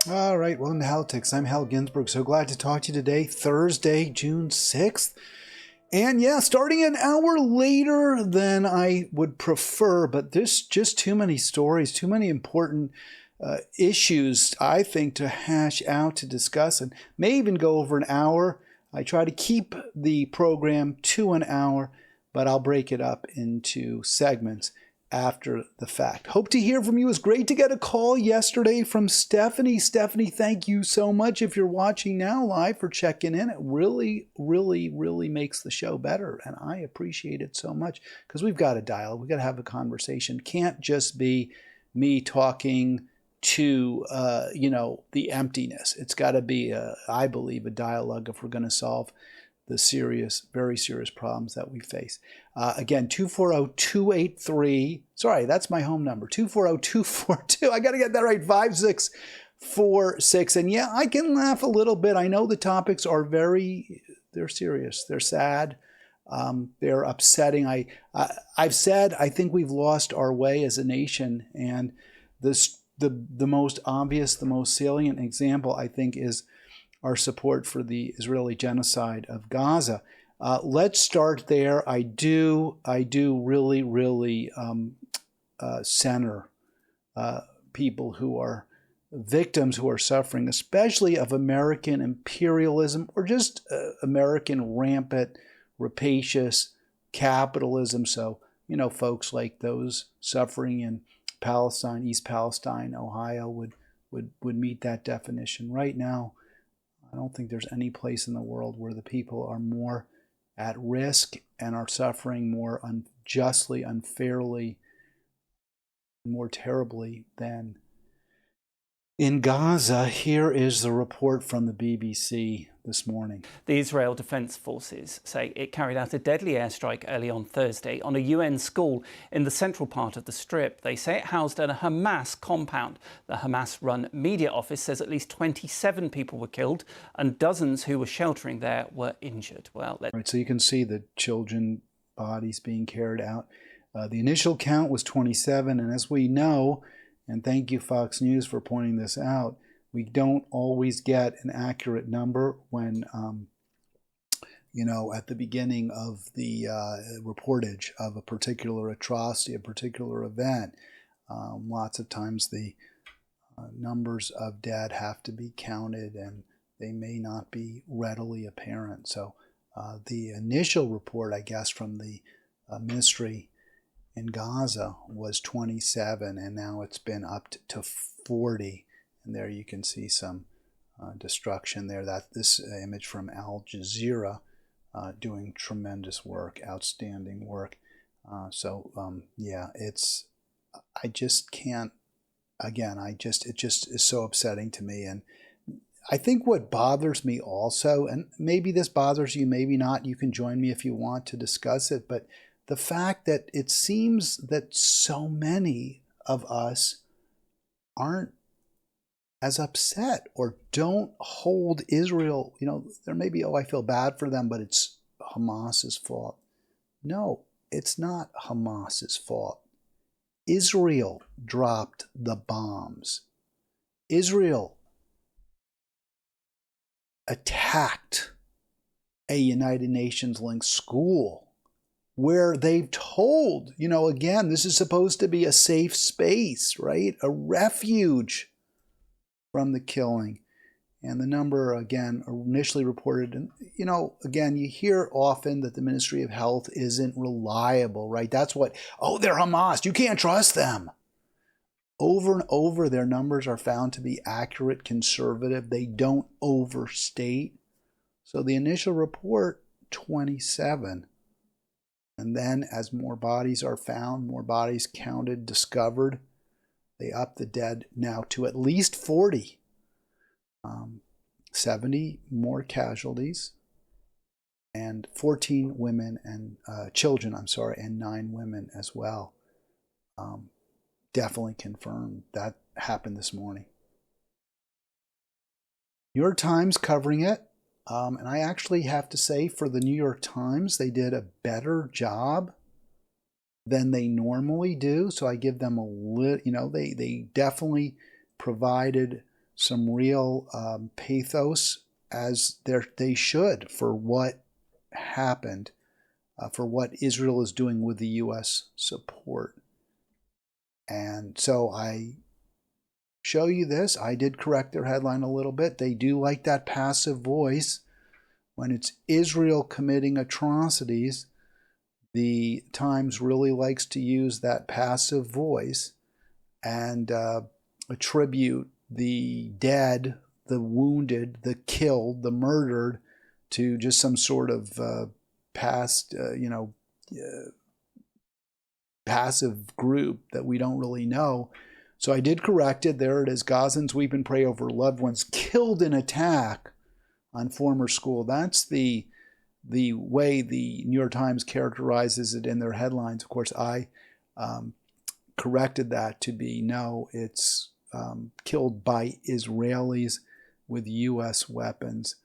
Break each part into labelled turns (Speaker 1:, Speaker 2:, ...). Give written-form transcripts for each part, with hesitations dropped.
Speaker 1: All right, welcome to Halitics. I'm Hal Ginsberg. So glad to talk to you today, Thursday, June 6th. And yeah, starting an hour later than I would prefer, but there's just too many stories, too many important issues, I think, to hash out, to discuss, and may even go over an hour. I try to keep the program to an hour, but I'll break it up into segments after the fact. Hope to hear from you. It was great to get a call yesterday from Stephanie. Stephanie, thank you so much if you're watching now live for checking in. It really, really, really makes the show better, and I appreciate it so much because we've got a dialogue. We've got to have a conversation. Can't just be me talking to the emptiness. It's got to be, I believe, a dialogue if we're going to solve the serious, very serious problems that we face. Again, 240-283, sorry, that's my home number, 240-242, I got to get that right, 5646. And yeah, I can laugh a little bit. I know the topics are they're serious, they're sad, they're upsetting. I've said I think we've lost our way as a nation, and the most obvious, the most salient example, I think, is our support for the Israeli genocide of Gaza. Let's start there. I do really, really center people who are victims, who are suffering, especially of American imperialism or just American rampant, rapacious capitalism. So, folks like those suffering in Palestine, East Palestine, Ohio would meet that definition. Right now, I don't think there's any place in the world where the people are more at risk and are suffering more unjustly, unfairly, more terribly than in Gaza. Here is the report from the BBC this morning.
Speaker 2: The Israel Defense Forces say it carried out a deadly airstrike early on Thursday on a UN school in the central part of the Strip. They say it housed a Hamas compound. The Hamas-run media office says at least 27 people were killed and dozens who were sheltering there were injured.
Speaker 1: Right, so you can see the children bodies being carried out. The initial count was 27, and as we know, and thank you Fox News for pointing this out, we don't always get an accurate number when, at the beginning of the reportage of a particular atrocity, a particular event. Lots of times the numbers of dead have to be counted and they may not be readily apparent. So the initial report, I guess, from the ministry in Gaza was 27, and now it's been up to 40. And there you can see some destruction there. This image from Al Jazeera, doing tremendous work, outstanding work. Yeah, I just can't. Again, it just is so upsetting to me. And I think what bothers me also, and maybe this bothers you, maybe not. You can join me if you want to discuss it. But the fact that it seems that so many of us aren't as upset or don't hold Israel, there may be, I feel bad for them, but it's Hamas's fault. No, it's not Hamas's fault. Israel dropped the bombs. Israel attacked a United Nations linked school where they've told, again, this is supposed to be a safe space, right? A refuge from the killing. And the number, again, initially reported, and again, you hear often that the Ministry of Health isn't reliable, right? That's what, they're Hamas, you can't trust them. Over and over, their numbers are found to be accurate, conservative. They don't overstate. So the initial report, 27. And then as more bodies are found, more bodies counted, discovered, they up the dead now to at least 40. 70 more casualties, and 14 women and children, and 9 women as well. Definitely confirmed. That happened this morning. New York Times covering it. And I actually have to say, for the New York Times, they did a better job than they normally do. So I give them a little, they definitely provided some real pathos, as they should, for what happened, for what Israel is doing with the U.S. support. And so I show you this. I did correct their headline a little bit. They do like that passive voice. When it's Israel committing atrocities, the Times really likes to use that passive voice and attribute the dead, the wounded, the killed, the murdered to just some sort of past, passive group that we don't really know. So I did correct it. There it is. Gazans weep and pray over loved ones killed in attack on former school. That's the way the New York Times characterizes it in their headlines. Of course, I corrected that to be, no, it's killed by Israelis with U.S. weapons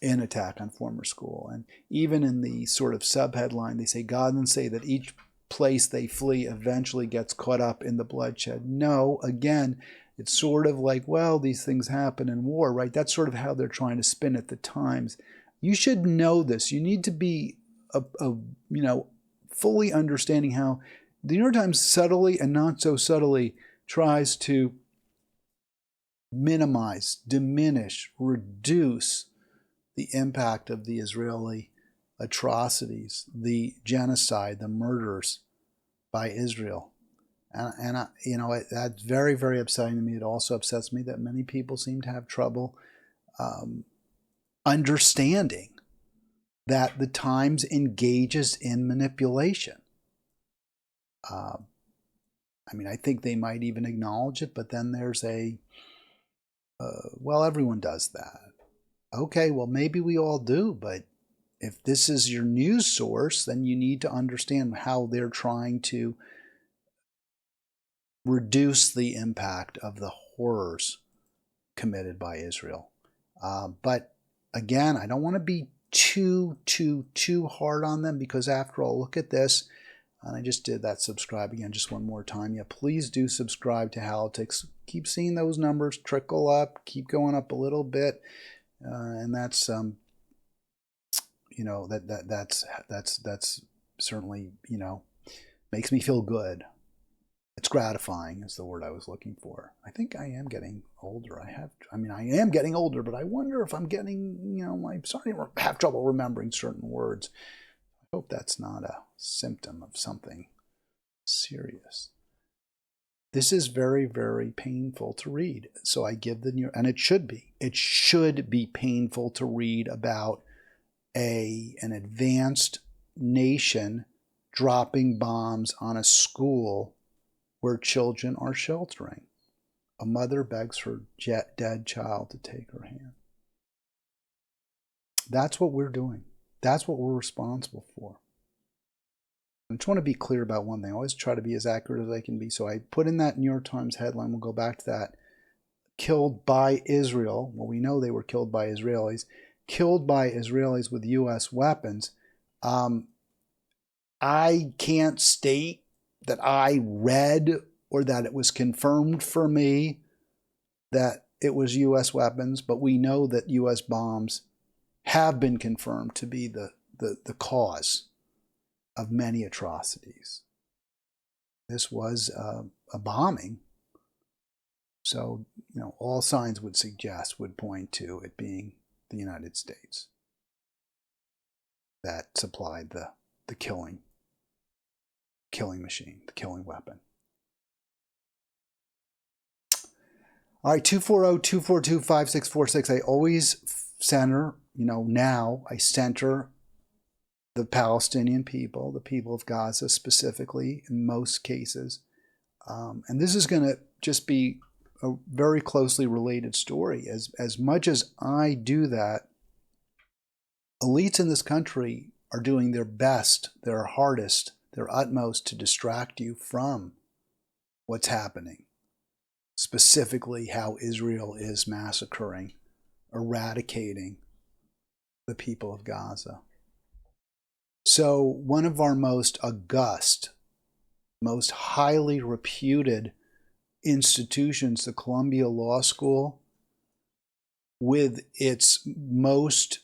Speaker 1: in attack on former school. And even in the sort of subheadline, they say, Gazans say that each place they flee eventually gets caught up in the bloodshed. No, again, it's sort of like, well, these things happen in war, right? That's sort of how they're trying to spin at the Times. You should know this. You need to be, fully understanding how the New York Times subtly and not so subtly tries to minimize, diminish, reduce the impact of the Israeli atrocities, the genocide, the murders by Israel. And that's very, very upsetting to me. It also upsets me that many people seem to have trouble understanding that the Times engages in manipulation. I think they might even acknowledge it, but then there's well, everyone does that. Okay, well, maybe we all do, but if this is your news source, then you need to understand how they're trying to reduce the impact of the horrors committed by Israel. But again, I don't want to be too hard on them, because after all, look at this. And I just did that subscribe again just one more time. Yeah, please do subscribe to Halitics. Keep seeing those numbers trickle up, keep going up a little bit. And that's that's certainly, makes me feel good. It's gratifying is the word I was looking for. I think I am getting older. I am getting older, but I wonder if I'm getting, I'm starting to have trouble remembering certain words. I hope that's not a symptom of something serious. This is very, very painful to read. So I give and it should be painful to read about an advanced nation dropping bombs on a school where children are sheltering. A mother begs her dead child to take her hand. That's what we're doing. That's what we're responsible for. I just want to be clear about one thing. I always try to be as accurate as I can be. So I put in that New York Times headline. We'll go back to that. Killed by Israel. Well, we know they were killed by Israelis. Killed by Israelis with U.S. weapons. I can't state that I read or that it was confirmed for me that it was U.S. weapons, but we know that U.S. bombs have been confirmed to be the cause of many atrocities. This was a bombing. So, all signs would point to it being the United States that supplied the killing machine, the killing weapon. All right, 240-242-5646. I always center, now I center the Palestinian people, the people of Gaza specifically, in most cases. And this is going to just be a very closely related story. As much as I do that, elites in this country are doing their best, their hardest, their utmost to distract you from what's happening. Specifically, how Israel is massacring, eradicating the people of Gaza. So one of our most august, most highly reputed institutions, the Columbia Law School, with its most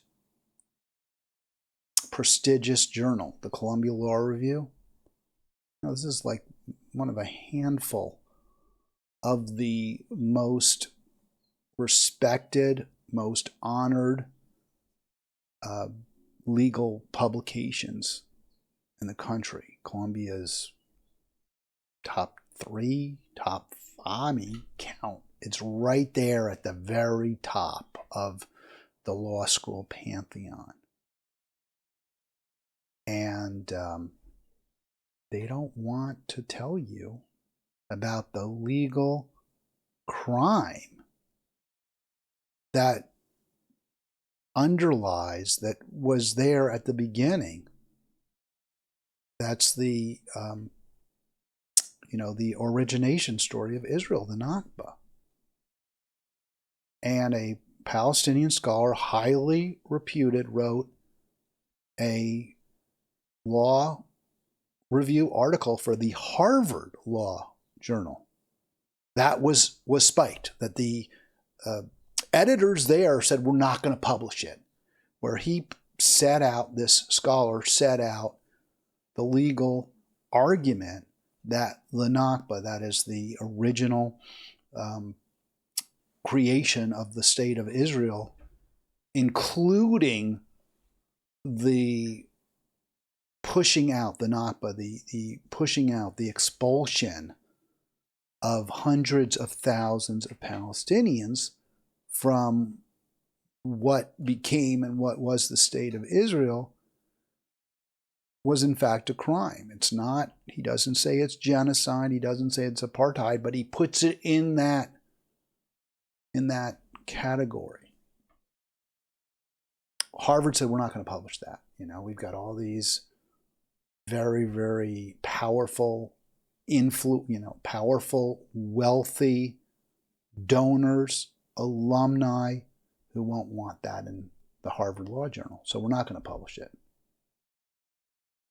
Speaker 1: prestigious journal, the Columbia Law Review. Now, this is like one of a handful of the most respected, most honored legal publications in the country. Columbia's top 3, top 5, I mean, count. It's right there at the very top of the law school pantheon. And they don't want to tell you about the legal crime that underlies, that was there at the beginning. That's the the origination story of Israel, the Nakba. And a Palestinian scholar, highly reputed, wrote a law review article for the Harvard Law Journal. That was spiked, that the editors there said, we're not going to publish it. Where he set out, this scholar set out the legal argument that the Nakba, that is the original creation of the state of Israel, including the pushing out, the Nakba, the pushing out, the expulsion of hundreds of thousands of Palestinians from what became and what was the state of Israel, was in fact a crime. It's not, he doesn't say it's genocide, he doesn't say it's apartheid, but he puts it in that category. Harvard said, we're not going to publish that. We've got all these very, very powerful, powerful, wealthy donors, alumni who won't want that in the Harvard Law Journal. So we're not going to publish it.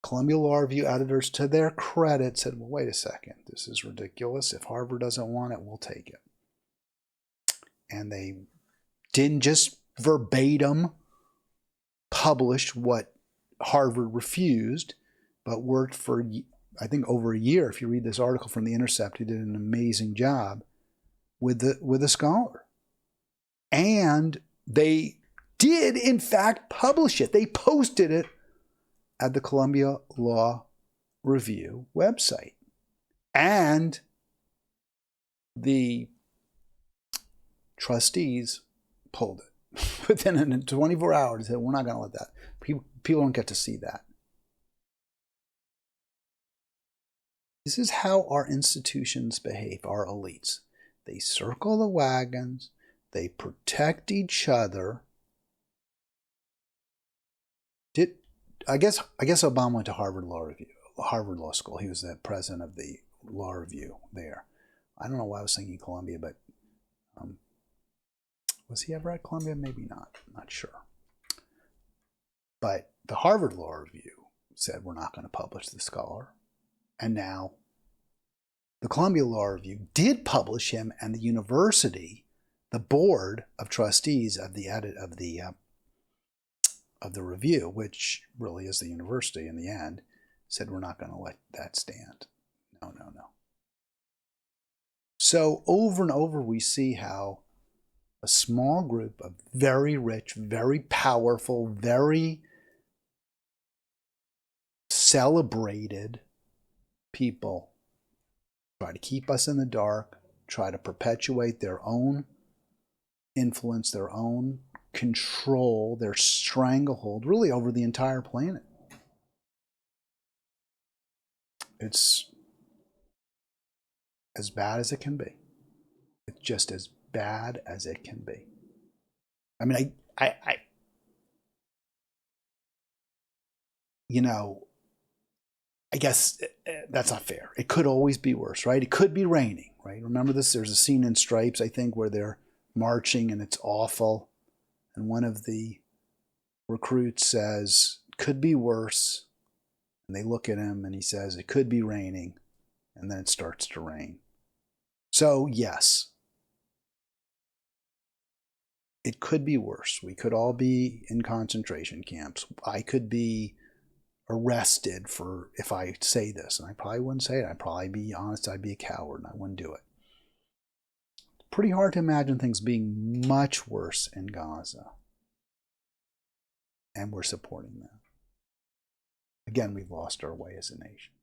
Speaker 1: Columbia Law Review editors, to their credit, said, well, wait a second, this is ridiculous. If Harvard doesn't want it, we'll take it. And they didn't just verbatim publish what Harvard refused, but worked for, I think, over a year. If you read this article from The Intercept, he did an amazing job with the scholar. And they did, in fact, publish it. They posted it at the Columbia Law Review website. And the trustees pulled it within 24 hours. They said, we're not going to let that. People don't get to see that. This is how our institutions behave, our elites. They circle the wagons. They protect each other. I guess Obama went to Harvard Law School. He was the president of the Law Review there. I don't know why I was thinking Columbia, but was he ever at Columbia? Maybe not. I'm not sure. But the Harvard Law Review said, we're not going to publish the scholar. And now the Columbia Law Review did publish him, and the university, the board of trustees of the review, which really is the university in the end, said, we're not going to let that stand. No. So over and over we see how a small group of very rich, very powerful, very celebrated people try to keep us in the dark, try to perpetuate their own influence, their own control, their stranglehold, really over the entire planet. It's as bad as it can be. It's just as bad as it can be. I mean, I guess that's not fair. It could always be worse, right? It could be raining, right? Remember this? There's a scene in Stripes, I think, where they're marching and it's awful. And one of the recruits says, could be worse. And they look at him and he says, it could be raining. And then it starts to rain. So, yes, it could be worse. We could all be in concentration camps. I could be arrested for if I say this, and I probably wouldn't say it. I'd probably be honest, I'd be a coward and I wouldn't do it. It's pretty hard to imagine things being much worse in Gaza. And we're supporting them. Again, we've lost our way as a nation.